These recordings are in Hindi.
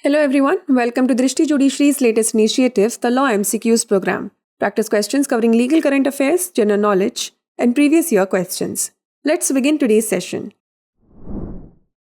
Hello everyone, welcome to Drishti Judiciary's latest initiative, the Law MCQs program. Practice questions covering legal current affairs, general knowledge, and previous year questions. Let's begin today's session.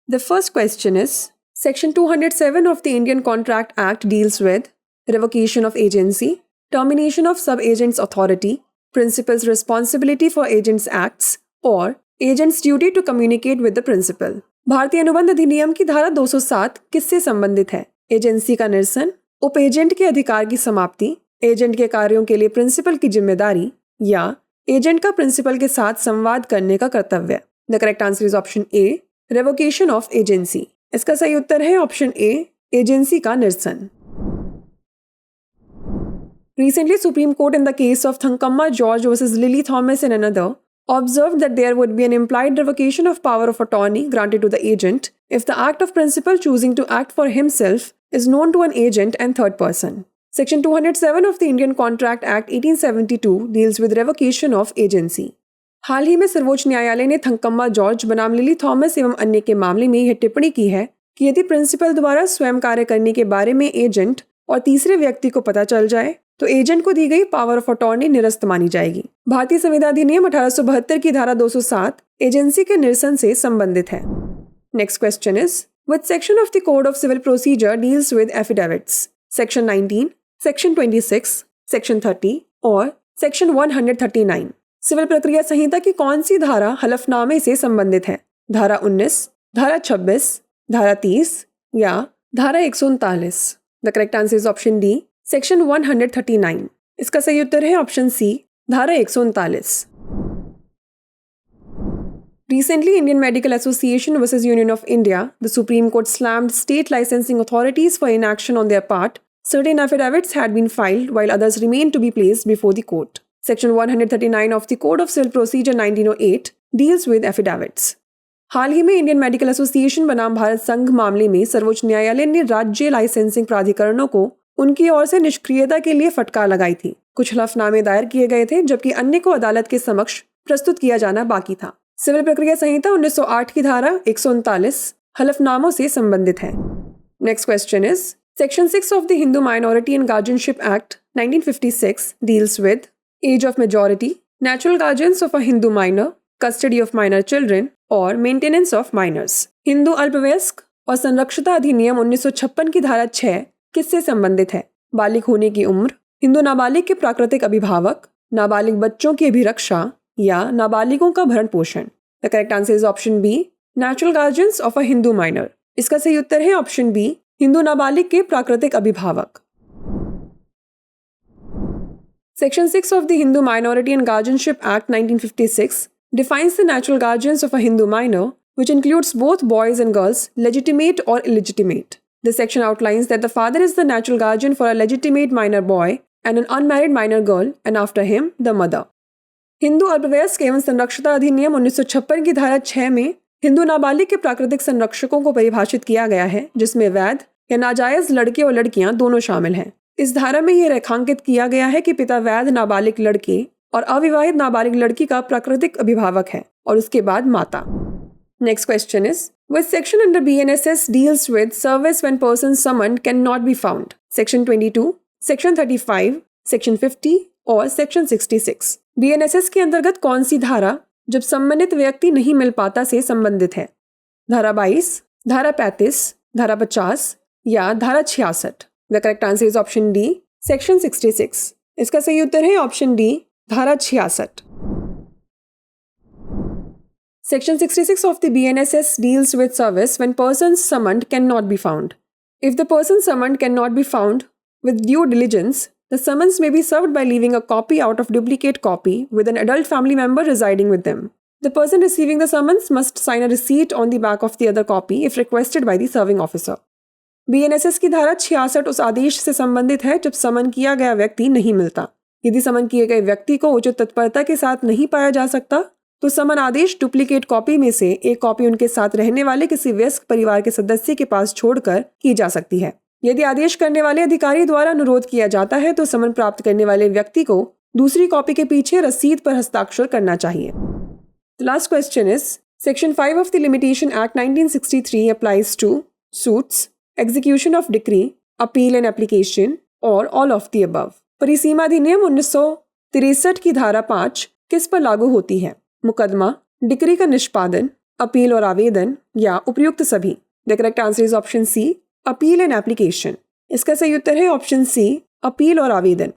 The first question is, Section 207 of the Indian Contract Act deals with revocation of agency, termination of sub-agent's authority, principal's responsibility for agent's acts, or agent's duty to communicate with the principal. भारतीय अनुबंध अधिनियम की धारा 207 किससे संबंधित है? एजेंसी का निरसन, उप एजेंट के अधिकार की समाप्ति, एजेंट के कार्यों के लिए प्रिंसिपल की जिम्मेदारी या एजेंट का प्रिंसिपल के साथ संवाद करने का कर्तव्य। The correct answer is option A, revocation of agency. इसका सही उत्तर है ऑप्शन ए, एजेंसी का निरसन। Recently, Supreme Court in the case of Thankamma George versus Lily Thomas and another observed that there would be an implied revocation of power of attorney granted to the agent if the act of principal choosing to act for himself is known to an agent and third person. Section 207 of the Indian Contract Act 1872 deals with revocation of agency. हाल ही में सर्वोच्च न्यायालय ने थंकम्मा जॉर्ज बनाम लिली थॉमस एवं अन्य के मामले में यह टिप्पणी की है कि यदि प्रिंसिपल द्वारा स्वयं कार्य करने के बारे में एजेंट और तीसरे व्यक्ति को पता चल जाए तो एजेंट को दी गई पावर ऑफ अटॉर्नी निरस्त मानी जाएगी। भारतीय संविधान अधिनियम 1872 की धारा 207 एजेंसी के निरसन से संबंधित है। Next question is, which section of the code of civil procedure deals with affidavits? Section 19, section 26, section 30 और सेक्शन 139। सिविल प्रक्रिया संहिता की कौन सी धारा हलफनामे से संबंधित है? धारा 19, धारा 26, धारा 30 या धारा 139? The correct answer is option D, section 139। इसका सही उत्तर है ऑप्शन सी, धारा 139। Recently, Indian Medical Association versus Union of India, the Supreme Court slammed state licensing authorities for inaction on their part. Certain affidavits had been filed while others remained to be placed before the court. Section 139 of the Code of Civil Procedure 1908 deals with affidavits. हाल ही में इंडियन मेडिकल एसोसिएशन बनाम भारत संघ मामले में सर्वोच्च न्यायालय ने राज्य लाइसेंसिंग प्राधिकरणों को उनकी ओर से निष्क्रियता के लिए फटकार लगाई थी। कुछ हलफनामे दायर किए गए थे जबकि अन्य को अदालत के समक्ष प्रस्तुत किया जाना बाकी था। सिविल प्रक्रिया संहिता 1908 की धारा 139 हलफनामों से संबंधित है। Next question is, section 6 of the Hindu minority and guardianship act 1956 deals with age of majority, natural guardians of a Hindu minor, custody of minor children और मेंटेनेंस ऑफ माइनर्स। हिंदू अल्पवयस्क और संरक्षिता अधिनियम 1956 की धारा 6 किससे संबंधित है? बालिग होने की उम्र, हिंदू नाबालिग के प्राकृतिक अभिभावक, नाबालिग बच्चों की अभिरक्षा या नाबालिगों का भरण पोषण। The correct answer is option B, natural guardians of a Hindu minor. इसका सही उत्तर है ऑप्शन बी, हिंदू नाबालिग के प्राकृतिक अभिभावक। Section 6 of the Hindu minority and guardianship act 1956 defines the natural guardians of a Hindu minor, which includes both boys and girls, legitimate or illegitimate. This section outlines that the father is the natural guardian for a legitimate minor boy and an unmarried minor girl, and after him, the mother. Hindu अल्पवयस्क एवं संरक्षिता अधिनियम 1956 की धारा 6 में हिंदू नाबालिग के प्राकृतिक संरक्षकों को परिभाषित किया गया है, जिसमें वैध या नाजायज लड़के और लड़कियां दोनों शामिल हैं। इस धारा में यह रेखांकित किया गया है कि पिता वैध नाबालिग लड़के और अविवाहित नाबालिग लड़की का प्राकृतिक अभिभावक है और उसके बाद माता। Next question is, which section under BNSS deals with service when person summoned cannot be found? Section 22, Section 35, Section 50 और Section 66। BNSS के अंतर्गत कौन सी धारा जब सम्मानित व्यक्ति नहीं मिल पाता से संबंधित है? धारा 22, धारा 35, धारा 50 या धारा 66? The correct answer is option D, section 66। इसका सही उत्तर है ऑप्शन डी, धारा 66। Section 66 of the BNSS deals with service when persons summoned cannot be found. If the person summoned cannot be found with due diligence, the summons may be served by leaving a copy out of duplicate copy with an adult family member residing with them. The person receiving the summons must sign a receipt on the back of the other copy if requested by the serving officer. BNSS की धारा 66 उस आदेश से संबंधित है जब समन किया गया व्यक्ति नहीं मिलता। यदि समन किए गए व्यक्ति को उचित तत्परता के साथ नहीं पाया जा सकता तो समन आदेश डुप्लीकेट कॉपी में से एक कॉपी उनके साथ रहने वाले किसी वयस्क परिवार के सदस्य के पास छोड़कर की जा सकती है। यदि आदेश करने वाले अधिकारी द्वारा अनुरोध किया जाता है तो समन प्राप्त करने वाले व्यक्ति को दूसरी कॉपी के पीछे रसीद पर हस्ताक्षर करना चाहिए। Last question is, section 5 of the limitation act 1963 applies to suits, execution of decree, appeal and application और ऑल ऑफ द अबव। परिसीमा अधिनियम 1963 की धारा 5 किस पर लागू होती है? मुकदमा, डिक्री का निष्पादन, अपील और आवेदन या उपयुक्त सभी। The correct answer is option C, appeal and application. इसका सही उत्तर है ऑप्शन सी, अपील और आवेदन।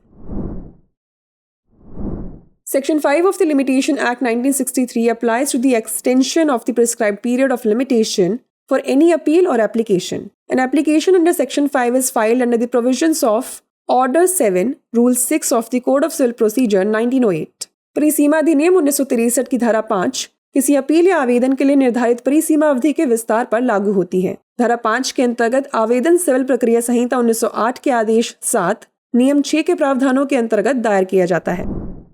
Section 5 of the Limitation Act 1963 applies to the extension of the prescribed period of limitation for any appeal or application. An application under Section 5 is filed under the provisions of Order 7, Rule 6 of the Code of Civil Procedure 1908. परिसीमा अधिनियम 1963 की धारा 5 किसी अपील या आवेदन के लिए निर्धारित परिसीमा अवधि के विस्तार पर लागू होती है। धारा 5 के अंतर्गत आवेदन सिविल प्रक्रिया संहिता 1908 के आदेश 7 नियम 6 के प्रावधानों के अंतर्गत दायर किया जाता है।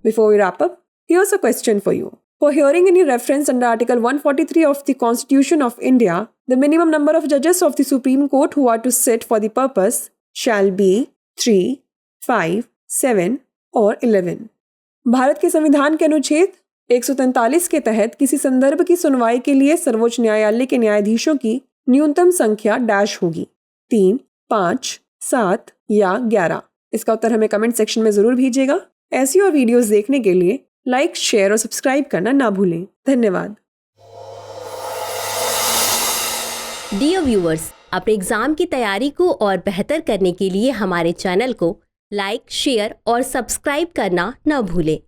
Before we wrap up, here's a question for you. For hearing any reference under Article 143 of the Constitution of India, the minimum number of judges of the Supreme Court who are to sit for the purpose shall be 3, 5, 7 or 11. Bharat के संविधान के अनुच्छेद 143 के तहत किसी संदर्भ की सुनवाई के लिए सर्वोच्च न्यायालय के न्यायाधीशों की न्यूनतम संख्या डैश होगी, 3, 5, 7 या 11। इसका उत्तर हमें कमेंट सेक्शन में जरूर भेजिएगा। ऐसी और वीडियोस देखने के लिए लाइक, शेयर और सब्सक्राइब करना ना भूलें। धन्यवाद। डियर व्यूअर्स, अपने एग्जाम की तैयारी को और बेहतर करने के लिए हमारे चैनल को लाइक, शेयर और सब्सक्राइब करना ना भूलें।